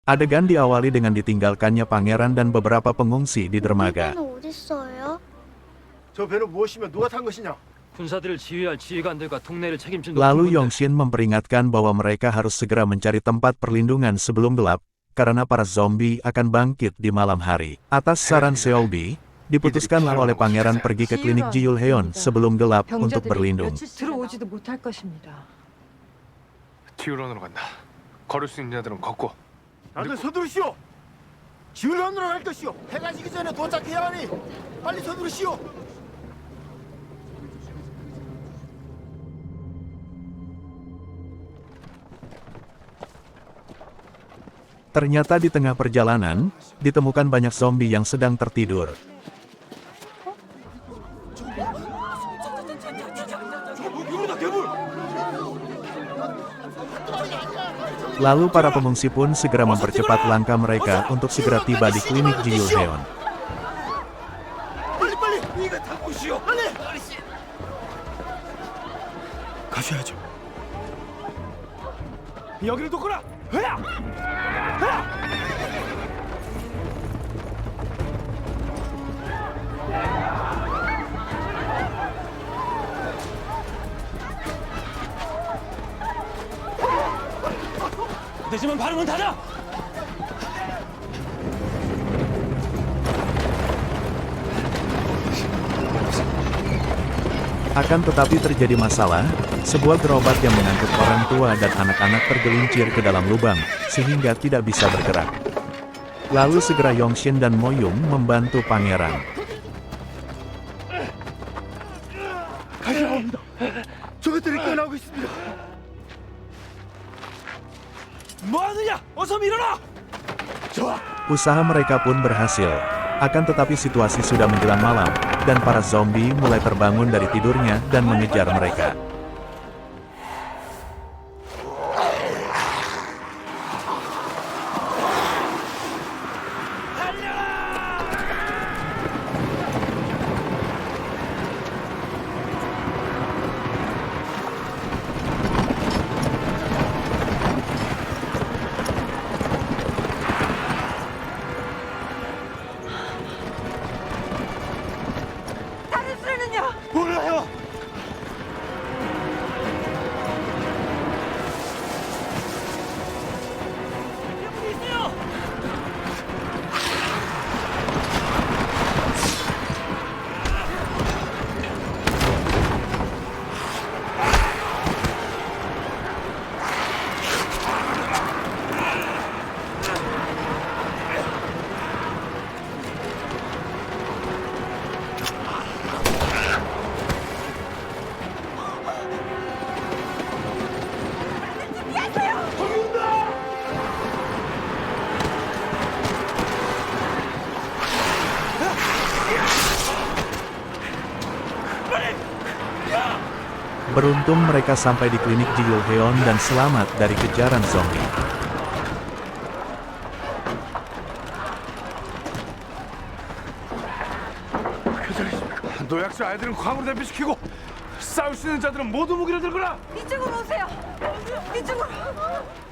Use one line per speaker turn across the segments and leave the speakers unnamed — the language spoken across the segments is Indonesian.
Adegan diawali dengan ditinggalkannya pangeran dan beberapa pengungsi di dermaga.
배는 어딨어요?
저 배는 무엇이며 누가 탄 것이냐?
군사들을 지휘할 지휘관들과 동네를 책임진
Lalu
높은 분들.
Yongshin memperingatkan bahwa mereka harus segera mencari tempat perlindungan sebelum gelap, karena para zombie akan bangkit di malam hari. Atas saran Seolbi, diputuskanlah oleh pangeran pergi ke klinik Jiyulheon sebelum gelap untuk berlindung.
들어오지도 못할 것입니다.
지우런으로 간다. 걸을 수 있는 자들은 걷고.
다들 서두르시오. 지울런으로 갈 것이오. 해가 지기 전에 도착해야 하니 빨리 서두르시오.
Ternyata di tengah perjalanan, ditemukan banyak zombie yang sedang tertidur. Lalu para pengungsi pun segera mempercepat langkah mereka untuk segera tiba di klinik Jiyulheon.
빨리 이거 담그시오. 빨리. 가셔야죠. 여기를 돕거라. 회야.
늦으면 바로 문 닫아!
Akan tetapi terjadi masalah, sebuah gerobak yang mengangkut orang tua dan anak-anak tergelincir ke dalam lubang, sehingga tidak bisa bergerak. Lalu segera Yongshin dan Moyung membantu pangeran.
가셔옵니다. 저것들이 꺼나오고 있습니다.
뭐하느냐! 어서 밀어라!
좋아.
Usaha mereka pun berhasil. Akan tetapi situasi sudah menjelang malam, dan para zombie mulai terbangun dari tidurnya dan mengejar mereka.
다른 수는요?
몰라요.
Beruntung mereka sampai di klinik Jiyulheon dan selamat dari kejaran zombie.
노약자 아이들은 광으로 대피시키고 싸울 수 있는 자들은 모두 무기를 들거라.
이쪽으로 오세요. 이쪽으로.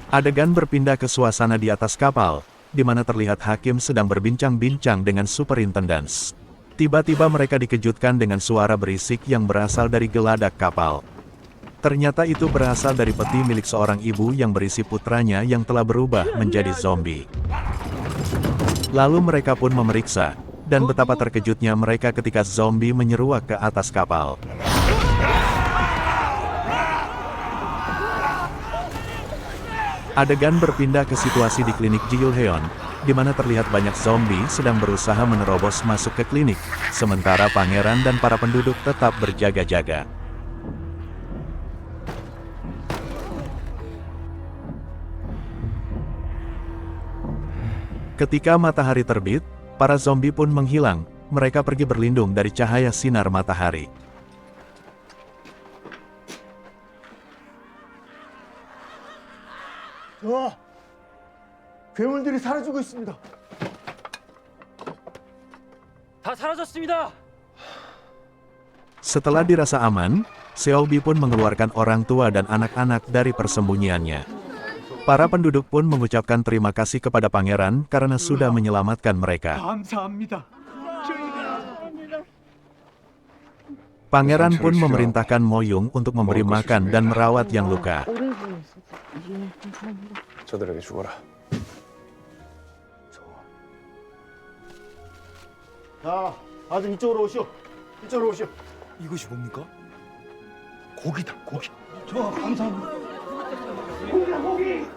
Adegan berpindah ke suasana di atas kapal, di mana terlihat hakim sedang berbincang-bincang dengan superintendents. Tiba-tiba mereka dikejutkan dengan suara berisik yang berasal dari geladak kapal. Ternyata itu berasal dari peti milik seorang ibu yang berisi putranya yang telah berubah menjadi zombie. Lalu mereka pun memeriksa, dan betapa terkejutnya mereka ketika zombie menyeruak ke atas kapal. Adegan berpindah ke situasi di klinik Jiyulheon, di mana terlihat banyak zombie sedang berusaha menerobos masuk ke klinik, sementara pangeran dan para penduduk tetap berjaga-jaga. Ketika matahari terbit, para zombie pun menghilang, mereka pergi berlindung dari cahaya sinar matahari.
와, 괴물들이 사라지고 있습니다.
다 사라졌습니다!
Setelah dirasa aman, Seolbi pun mengeluarkan orang tua dan anak-anak dari persembunyiannya. Para penduduk pun mengucapkan terima kasih kepada pangeran karena sudah menyelamatkan mereka.
감사합니다.
Pangeran pun memerintahkan Moyung untuk memberi makan dan merawat yang luka.
저들에게 죽어라.
자, 아들 이쪽으로 오시오. 이쪽으로 오시오. 이것이 뭡니까? 고기다, 고기. 저 감사합니다.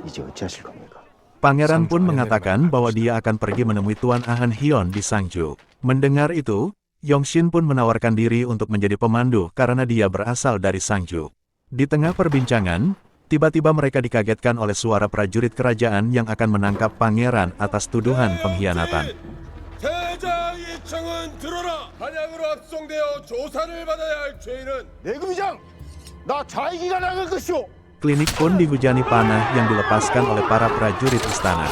이제 어찌하실 겁니까?
Pangeran pun mengatakan bahwa dia akan pergi menemui Tuan Ahan Hyon di Sangju. Mendengar itu, Yongshin pun menawarkan diri untuk menjadi pemandu karena dia berasal dari Sangju. Di tengah perbincangan, tiba-tiba mereka dikagetkan oleh suara prajurit kerajaan yang akan menangkap pangeran atas tuduhan pengkhianatan.
대장 이청은 들어라. 한양으로 합송되어 조사를 받아야 할 죄인은
내금이장, 나 좌익이가 나갈 것이오.
Klinik pun dihujani panah yang dilepaskan oleh para prajurit istana.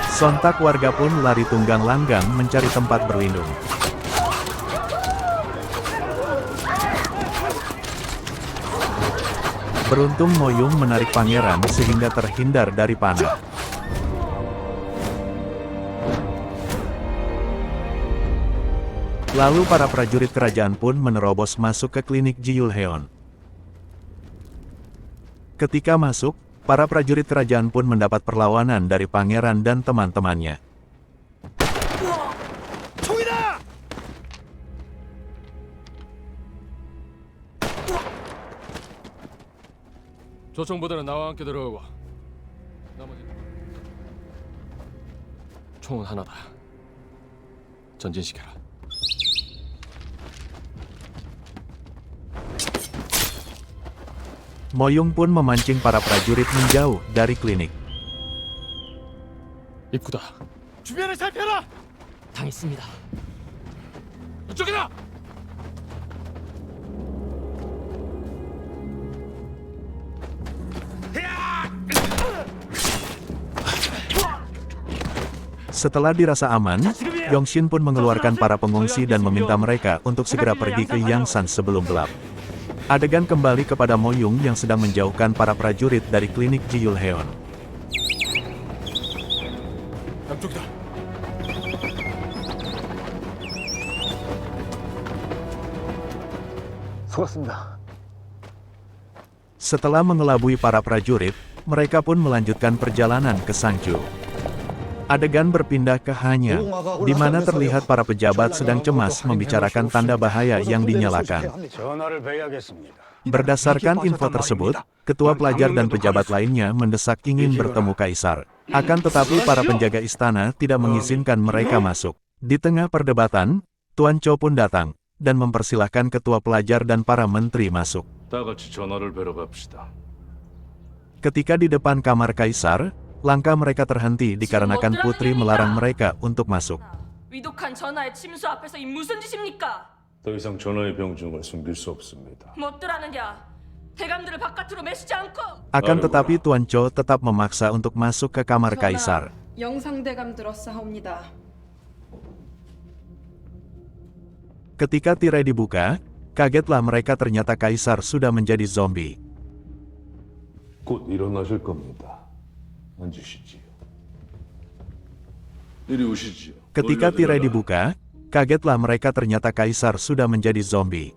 Sontak warga pun lari tunggang langgang mencari tempat berlindung. Beruntung Moyung menarik pangeran sehingga terhindar dari panah. Lalu para prajurit kerajaan pun menerobos masuk ke klinik Jiyulheon. Ketika masuk, para prajurit kerajaan pun mendapat perlawanan dari pangeran dan teman-temannya.
총이다!
조총보다는 나와 함께 들어오고 나머지 총은 하나다. 전진시켜라.
Moyung pun memancing para prajurit menjauh dari klinik.
입구다.
주변을 살펴라!
당했습니다.
이쪽이다.
Setelah dirasa aman, Yongshin pun mengeluarkan para pengungsi dan meminta mereka untuk segera pergi ke Yangsan sebelum gelap. Adegan kembali kepada Moyung yang sedang menjauhkan para prajurit dari klinik Jiyulheon.
남쪽이다.
수고하셨습니다.
Setelah mengelabui para prajurit, mereka pun melanjutkan perjalanan ke Sangju. Adegan berpindah ke Hanya, di mana terlihat para pejabat sedang cemas membicarakan tanda bahaya yang dinyalakan.
전화를 배야겠습니다.
Berdasarkan info tersebut, ketua pelajar dan pejabat lainnya mendesak ingin bertemu kaisar. Akan tetapi para penjaga istana tidak mengizinkan mereka masuk. Di tengah perdebatan, Tuan Cho pun datang, dan mempersilahkan ketua pelajar dan para menteri masuk.
다 같이 전화를 뵈러 갑시다.
Ketika di depan kamar kaisar, langkah mereka terhenti dikarenakan putri melarang mereka untuk masuk.
위독한 전하의 침수 앞에서 이 무슨 짓입니까?
더 이상 전화의 병중을 숨길 수 없습니다.
못들하느냐? 대감들을 바깥으로 매시지 않고
Akan tetapi Tuan Cho tetap memaksa untuk masuk ke kamar kaisar.
영상대감 들었사옵니다.
Ketika tirai dibuka, kagetlah mereka ternyata kaisar sudah menjadi zombie.
곧 일어나실 겁니다. 앉으시지요. 이리 오시지요.
Ketika tirai dibuka, kagetlah mereka ternyata kaisar sudah menjadi zombie.